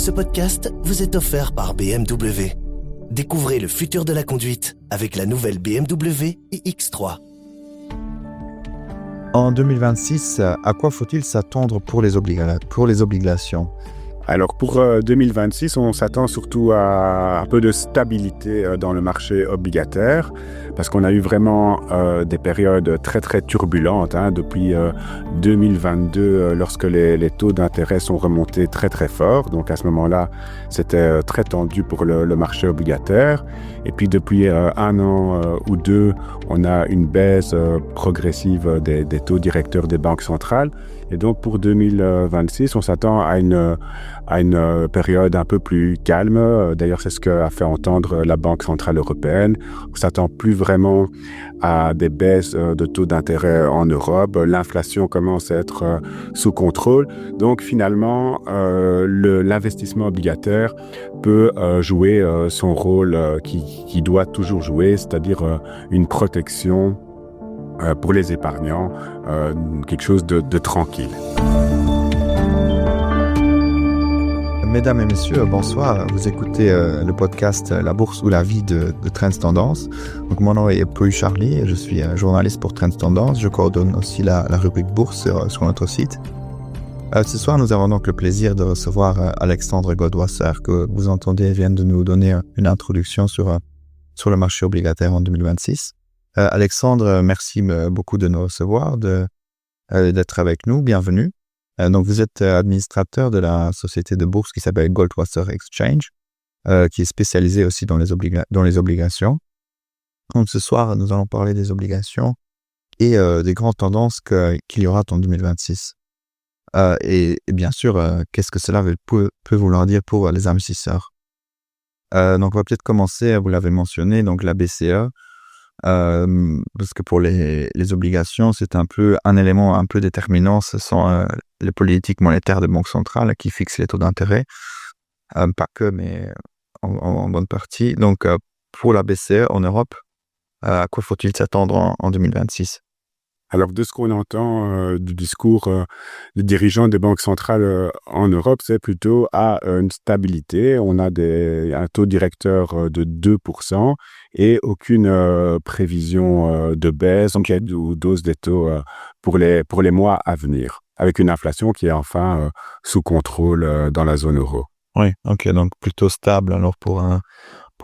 Ce podcast vous est offert par BMW. Découvrez le futur de la conduite avec la nouvelle BMW iX3. En 2026, à quoi faut-il s'attendre pour les obligations? Alors pour 2026, on s'attend surtout à un peu de stabilité dans le marché obligataire parce qu'on a eu vraiment des périodes très très turbulentes depuis 2022 lorsque les taux d'intérêt sont remontés très très fort. Donc à ce moment-là, c'était très tendu pour le marché obligataire. Et puis depuis un an ou deux, on a une baisse progressive des taux directeurs des banques centrales. Et donc pour 2026, on s'attend à une période un peu plus calme. D'ailleurs, c'est ce qu'a fait entendre la Banque centrale européenne. On s'attend plus vraiment à des baisses de taux d'intérêt en Europe. L'inflation commence à être sous contrôle. Donc finalement, l'investissement obligataire peut jouer son rôle qui doit toujours jouer, c'est-à-dire une protection pour les épargnants, quelque chose de tranquille. Mesdames et messieurs, bonsoir. Vous écoutez le podcast La Bourse ou la vie de Trends Tendance. Donc, mon nom est Paul Charlie et je suis journaliste pour Trends Tendance. Je coordonne aussi la rubrique Bourse sur notre site. Ce soir, nous avons donc le plaisir de recevoir Alexandre Goldwasser, que vous entendez vient de nous donner une introduction sur le marché obligataire en 2026. Alexandre, merci beaucoup de nous recevoir, d'être avec nous. Bienvenue. Donc, vous êtes administrateur de la société de bourse qui s'appelle Goldwasser Exchange, qui est spécialisée aussi dans les obligations. Donc, ce soir, nous allons parler des obligations et des grandes tendances qu'il y aura en 2026. Et bien sûr, qu'est-ce que cela peut vouloir dire pour les investisseurs. Donc, on va peut-être commencer, vous l'avez mentionné, donc la BCE, parce que pour les obligations, c'est un élément un peu déterminant. Ce sont les politiques monétaires de banque centrale qui fixent les taux d'intérêt, pas que, mais en bonne partie. Donc, pour la BCE en Europe, à quoi faut-il s'attendre en 2026? Alors, de ce qu'on entend du discours des dirigeants des banques centrales en Europe, c'est plutôt à une stabilité. On a un taux directeur de 2% et aucune prévision de baisse ou d'hausse des taux pour les mois à venir, avec une inflation qui est enfin sous contrôle dans la zone euro. Oui, ok, donc plutôt stable alors pour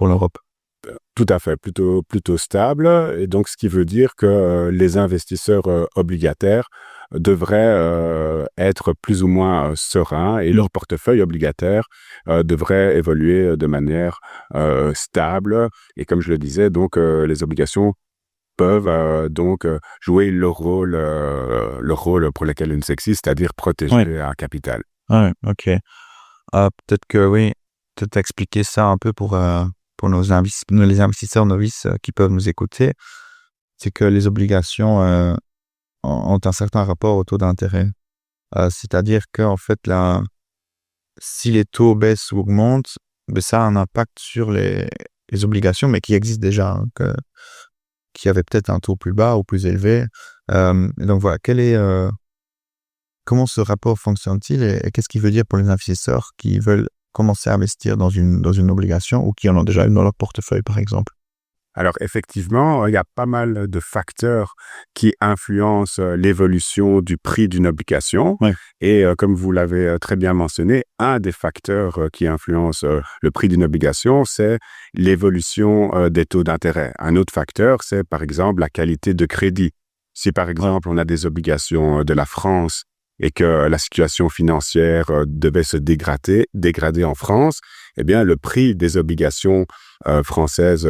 l'Europe. Tout à fait, plutôt stable. Et donc, ce qui veut dire que les investisseurs obligataires devraient être plus ou moins sereins et leur portefeuille obligataire devrait évoluer de manière stable. Et comme je le disais, donc les obligations peuvent donc jouer le rôle pour lequel elles s'existent, c'est-à-dire protéger un capital. Oui, ok. Peut-être que oui, peut-être expliquer ça un peu pour les investisseurs novices qui peuvent nous écouter, c'est que les obligations ont un certain rapport au taux d'intérêt. C'est-à-dire qu'en fait, si les taux baissent ou augmentent, ça a un impact sur les obligations, mais qui existent déjà, qui avaient peut-être un taux plus bas ou plus élevé. Et donc voilà, comment ce rapport fonctionne-t-il et qu'est-ce qu'il veut dire pour les investisseurs qui veulent commencer à investir dans une obligation ou qui en ont déjà une dans leur portefeuille, par exemple? Alors, effectivement, il y a pas mal de facteurs qui influencent l'évolution du prix d'une obligation. Ouais. Et comme vous l'avez très bien mentionné, un des facteurs qui influence le prix d'une obligation, c'est l'évolution des taux d'intérêt. Un autre facteur, c'est par exemple la qualité de crédit. Si par exemple, on a des obligations de la France et que la situation financière devait se dégrader en France, eh bien, le prix des obligations françaises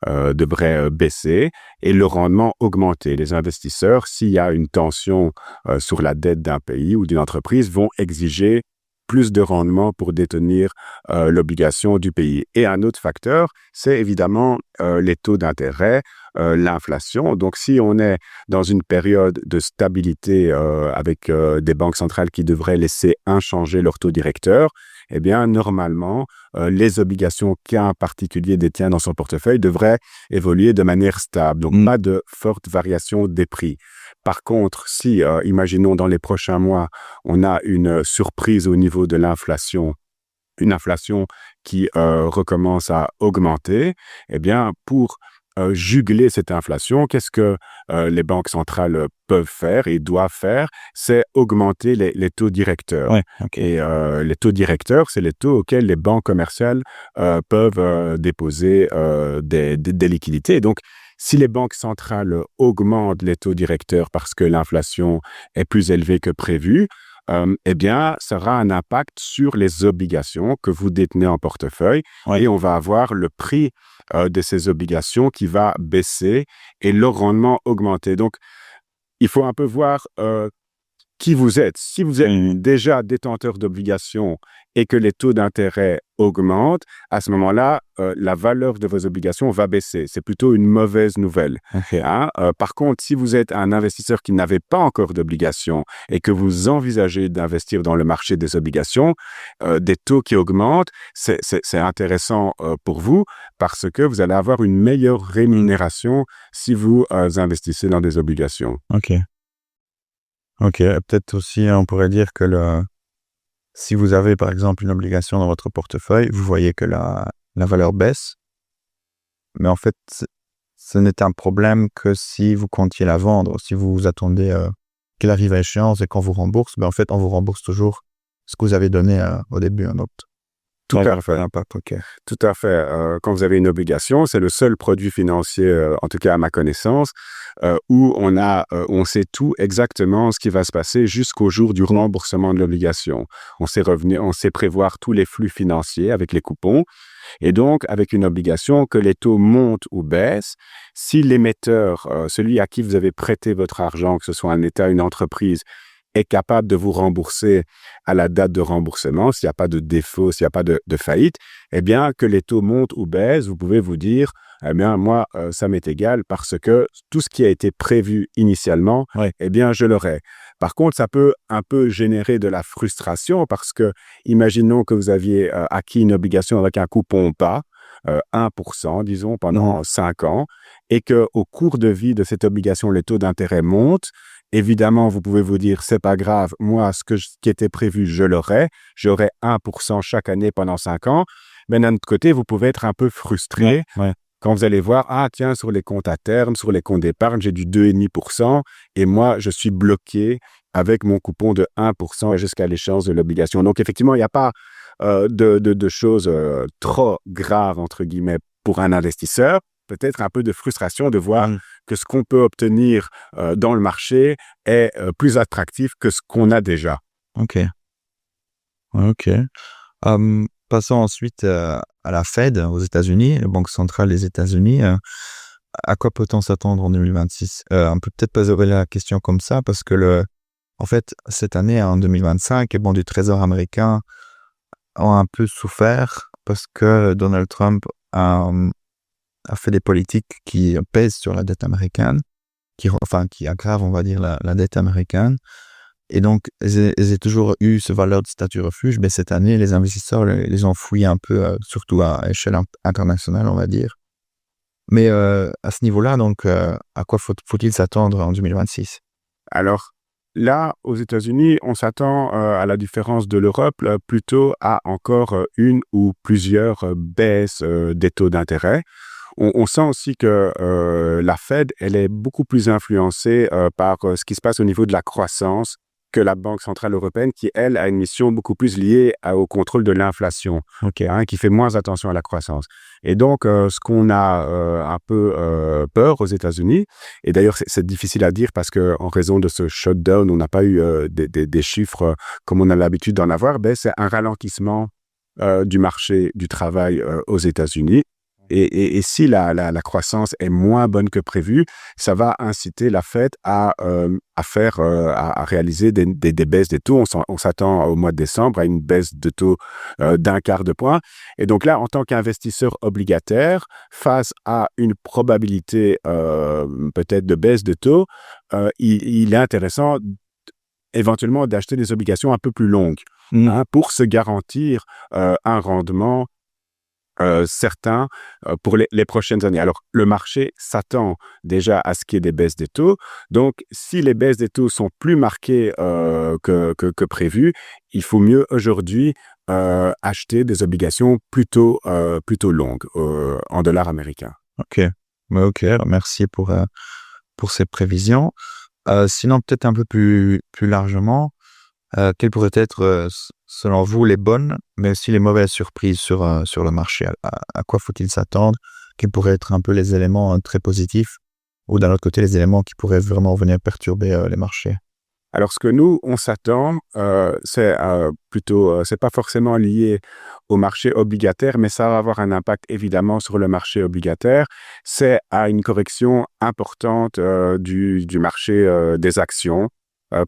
devrait baisser et le rendement augmenter. Les investisseurs, s'il y a une tension sur la dette d'un pays ou d'une entreprise, vont exiger plus de rendement pour détenir l'obligation du pays. Et un autre facteur, c'est évidemment les taux d'intérêt, l'inflation. Donc, si on est dans une période de stabilité avec des banques centrales qui devraient laisser inchangés leur taux directeur, eh bien, normalement, les obligations qu'un particulier détient dans son portefeuille devraient évoluer de manière stable. Donc, pas de forte variation des prix. Par contre, si, imaginons dans les prochains mois, on a une surprise au niveau de l'inflation une inflation qui recommence à augmenter, eh bien, pour juguler cette inflation, qu'est-ce que les banques centrales peuvent faire et doivent faire? C'est augmenter les taux directeurs. Ouais, ok. Et les taux directeurs, c'est les taux auxquels les banques commerciales peuvent déposer des liquidités. Donc, si les banques centrales augmentent les taux directeurs parce que l'inflation est plus élevée que prévu, eh bien, ça aura un impact sur les obligations que vous détenez en portefeuille Ouais. et on va avoir le prix de ces obligations qui va baisser et leur rendement augmenter. Donc, il faut un peu voir qui vous êtes. Si vous êtes déjà détenteur d'obligations et que les taux d'intérêt augmentent, à ce moment-là, la valeur de vos obligations va baisser. C'est plutôt une mauvaise nouvelle. Ok. Par contre, si vous êtes un investisseur qui n'avait pas encore d'obligations et que vous envisagez d'investir dans le marché des obligations, des taux qui augmentent, c'est intéressant pour vous parce que vous allez avoir une meilleure rémunération si vous investissez dans des obligations. Ok. Ok. Peut-être aussi, on pourrait dire que si vous avez par exemple une obligation dans votre portefeuille, vous voyez que la valeur baisse, mais en fait, ce n'est un problème que si vous comptiez la vendre. Si vous attendez qu'elle arrive à échéance et qu'on vous rembourse, en fait, on vous rembourse toujours ce que vous avez donné au début. Donc, Tout à fait. Impact, ok. Tout à fait. Quand vous avez une obligation, c'est le seul produit financier, en tout cas à ma connaissance, où on sait tout exactement ce qui va se passer jusqu'au jour du remboursement de l'obligation. On sait prévoir tous les flux financiers avec les coupons. Et donc, avec une obligation, que les taux montent ou baissent, si l'émetteur, celui à qui vous avez prêté votre argent, que ce soit un État, une entreprise, est capable de vous rembourser à la date de remboursement, s'il n'y a pas de défaut, s'il n'y a pas de faillite, eh bien, que les taux montent ou baissent, vous pouvez vous dire, eh bien, moi, ça m'est égal parce que tout ce qui a été prévu initialement, eh bien, je l'aurai. Par contre, ça peut un peu générer de la frustration parce que, imaginons que vous aviez acquis une obligation avec un coupon pas, 1%, disons, pendant 5 ans, et qu'au cours de vie de cette obligation, les taux d'intérêt montent. Évidemment, vous pouvez vous dire, c'est pas grave, moi, ce qui était prévu, je l'aurai. J'aurai 1% chaque année pendant 5 ans. Mais d'un autre côté, vous pouvez être un peu frustré quand vous allez voir, ah tiens, sur les comptes à terme, sur les comptes d'épargne, j'ai du 2,5% et moi, je suis bloqué avec mon coupon de 1% jusqu'à l'échéance de l'obligation. Donc, effectivement, il n'y a pas de choses trop graves, entre guillemets, pour un investisseur. Peut-être un peu de frustration de voir que ce qu'on peut obtenir dans le marché est plus attractif que ce qu'on a déjà. Ok. Passons ensuite à la Fed aux États-Unis, la Banque centrale des États-Unis. À quoi peut-on s'attendre en 2026? On peut peut-être poser la question comme ça parce que en fait, cette année, en 2025, les bons du Trésor américain ont un peu souffert parce que Donald Trump a fait des politiques qui pèsent sur la dette américaine, qui aggravent, on va dire, la dette américaine. Et donc, ils ont toujours eu ce valeur de statut refuge, mais cette année, les investisseurs les ont fouillés un peu, surtout à échelle internationale, on va dire. Mais à ce niveau-là, donc, à quoi faut-il s'attendre en 2026? Alors, là, aux États-Unis, on s'attend, à la différence de l'Europe, plutôt à encore une ou plusieurs baisses des taux d'intérêt. On sent aussi que la Fed, elle est beaucoup plus influencée par ce qui se passe au niveau de la croissance que la Banque centrale européenne, qui, elle, a une mission beaucoup plus liée au contrôle de l'inflation, qui fait moins attention à la croissance. Et donc, ce qu'on a un peu peur aux États-Unis, et d'ailleurs, c'est difficile à dire parce qu'en raison de ce shutdown, on n'a pas eu des chiffres comme on a l'habitude d'en avoir, c'est un ralentissement du marché du travail aux États-Unis. Et si la croissance est moins bonne que prévu, ça va inciter la Fed à réaliser des baisses des taux. On s'attend au mois de décembre à une baisse de taux d'1/4 de point. Et donc là, en tant qu'investisseur obligataire, face à une probabilité peut-être de baisse de taux, il est intéressant éventuellement d'acheter des obligations un peu plus longues pour se garantir un rendement certains pour les prochaines années. Alors, le marché s'attend déjà à ce qu'il y ait des baisses des taux. Donc, si les baisses des taux sont plus marquées que prévu, il faut mieux aujourd'hui acheter des obligations plutôt longues en dollars américains. Ok, ouais, ok, merci pour ces prévisions. Sinon, peut-être un peu plus largement, quelles pourraient être, selon vous, les bonnes, mais aussi les mauvaises surprises sur le marché? À quoi faut-il s'attendre? Quels pourraient être un peu les éléments très positifs ou d'un autre côté, les éléments qui pourraient vraiment venir perturber les marchés? Alors, ce que nous, on s'attend, c'est plutôt, c'est pas forcément lié au marché obligataire, mais ça va avoir un impact évidemment sur le marché obligataire. C'est à une correction importante du marché des actions,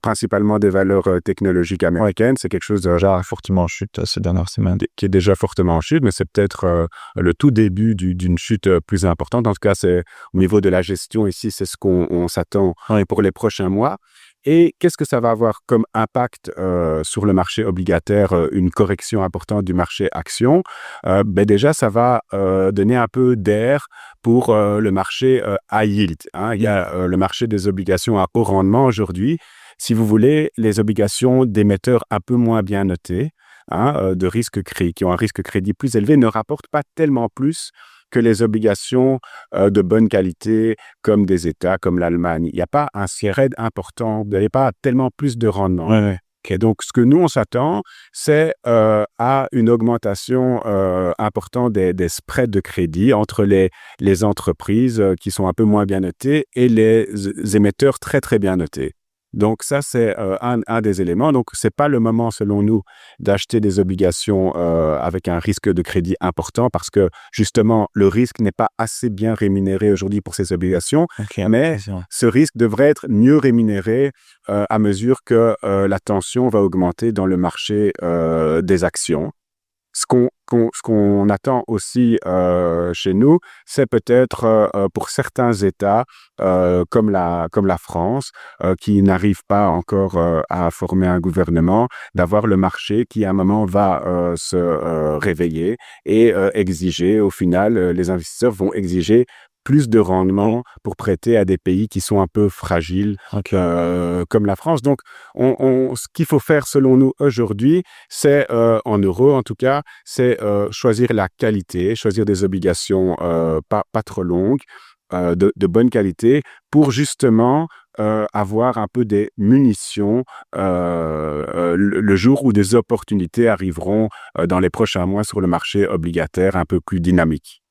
principalement des valeurs technologiques américaines. C'est quelque chose Déjà fortement en chute ces dernières semaines. qui est déjà fortement en chute, mais c'est peut-être le tout début d'une chute plus importante. En tout cas, c'est au niveau de la gestion ici, c'est ce qu'on s'attend pour les prochains mois. Et qu'est-ce que ça va avoir comme impact sur le marché obligataire, une correction importante du marché action? Déjà, ça va donner un peu d'air pour le marché high yield, hein. Il y a le marché des obligations à haut rendement aujourd'hui. Si vous voulez, les obligations d'émetteurs un peu moins bien notés, hein, qui ont un risque crédit plus élevé, ne rapportent pas tellement plus que les obligations de bonne qualité, comme des États, comme l'Allemagne. Il n'y a pas un spread important, il n'y a pas tellement plus de rendement. Ouais. Okay, donc, ce que nous, on s'attend, c'est à une augmentation importante des spreads de crédit entre les entreprises qui sont un peu moins bien notées et les émetteurs très, très bien notés. Donc ça, c'est un des éléments. Donc, c'est pas le moment, selon nous, d'acheter des obligations avec un risque de crédit important parce que, justement, le risque n'est pas assez bien rémunéré aujourd'hui pour ces obligations. Okay, mais ce risque devrait être mieux rémunéré à mesure que la tension va augmenter dans le marché des actions. Ce qu'on attend aussi chez nous, c'est peut-être pour certains États comme la France, qui n'arrivent pas encore à former un gouvernement, d'avoir le marché qui à un moment va se réveiller et exiger, au final, les investisseurs vont exiger plus de rendement pour prêter à des pays qui sont un peu fragiles comme la France. Donc, ce qu'il faut faire selon nous aujourd'hui, c'est, en euros en tout cas, c'est choisir la qualité, choisir des obligations pas trop longues, de bonne qualité, pour justement avoir un peu des munitions le jour où des opportunités arriveront dans les prochains mois sur le marché obligataire un peu plus dynamique.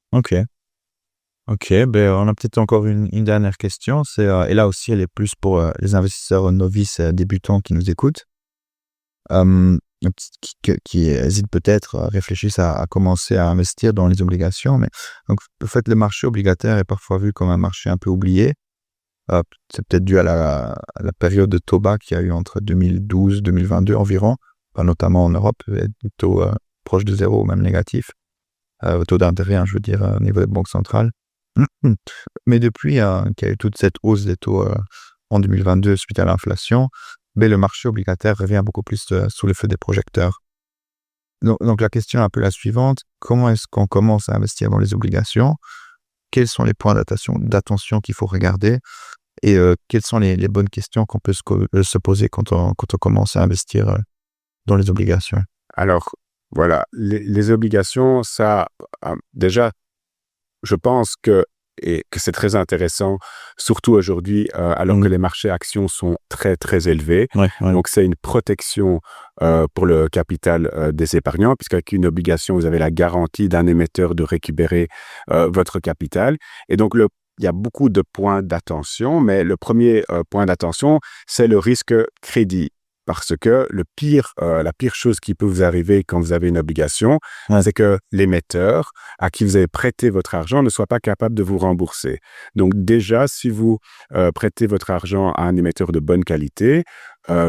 Ok, on a peut-être encore une dernière question. Et là aussi, elle est plus pour les investisseurs novices débutants qui nous écoutent, qui hésitent peut-être, réfléchissent à commencer à investir dans les obligations. Mais donc, en fait, le marché obligataire est parfois vu comme un marché un peu oublié. C'est peut-être dû à la période de taux bas qu'il y a eu entre 2012 et 2022 environ, notamment en Europe, des taux proches de zéro ou même négatifs, au taux d'intérêt, je veux dire, au niveau des banques centrales. Mais depuis qu'il y a eu toute cette hausse des taux en 2022 suite à l'inflation, le marché obligataire revient beaucoup plus sous le feu des projecteurs. Donc la question est un peu la suivante: comment est-ce qu'on commence à investir dans les obligations? Quels sont les points d'attention qu'il faut regarder? Et quelles sont les bonnes questions qu'on peut se poser quand on commence à investir dans les obligations? Alors, voilà, les obligations, ça, déjà, je pense que c'est très intéressant, surtout aujourd'hui, alors que les marchés actions sont très, très élevés. Ouais. Donc, c'est une protection pour le capital des épargnants, puisqu'avec une obligation, vous avez la garantie d'un émetteur de récupérer votre capital. Et donc, il y a beaucoup de points d'attention, mais le premier point d'attention, c'est le risque crédit. Parce que la pire chose qui peut vous arriver quand vous avez une obligation, c'est que l'émetteur à qui vous avez prêté votre argent ne soit pas capable de vous rembourser. Donc déjà, si vous prêtez votre argent à un émetteur de bonne qualité,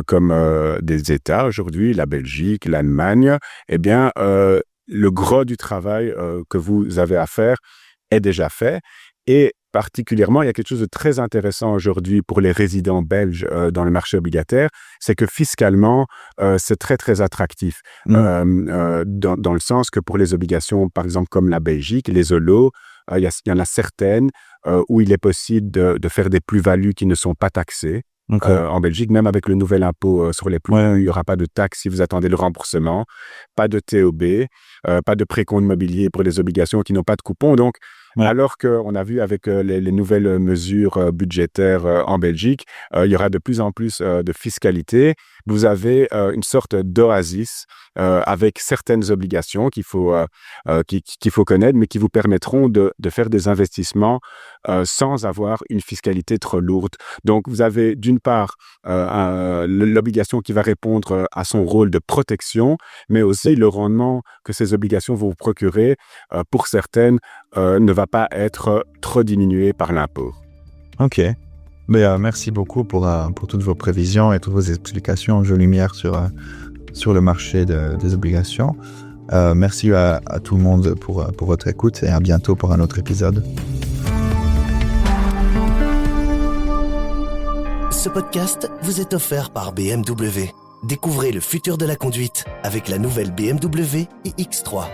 comme des États aujourd'hui, la Belgique, l'Allemagne, eh bien, le gros du travail que vous avez à faire est déjà fait. Et particulièrement, il y a quelque chose de très intéressant aujourd'hui pour les résidents belges dans le marché obligataire, c'est que fiscalement, c'est très, très attractif. Dans le sens que pour les obligations, par exemple, comme la Belgique, les OLO, il y en a certaines où il est possible de faire des plus-values qui ne sont pas taxées. En Belgique, même avec le nouvel impôt sur les plus-values, il n'y aura pas de taxe si vous attendez le remboursement, pas de TOB, pas de précompte mobilier pour les obligations qui n'ont pas de coupon. Donc, alors qu'on a vu avec les nouvelles mesures budgétaires en Belgique, il y aura de plus en plus de fiscalité. Vous avez une sorte d'oasis avec certaines obligations qu'il faut connaître, mais qui vous permettront de faire des investissements sans avoir une fiscalité trop lourde. Donc, vous avez d'une part l'obligation qui va répondre à son rôle de protection, mais aussi le rendement que ces obligations vont vous procurer, pour certaines, ne va pas être trop diminué par l'impôt. Ok. Mais, merci beaucoup pour toutes vos prévisions et toutes vos explications en jeu lumière sur le marché des obligations. Merci à tout le monde pour votre écoute et à bientôt pour un autre épisode. Ce podcast vous est offert par BMW. Découvrez le futur de la conduite avec la nouvelle BMW iX3.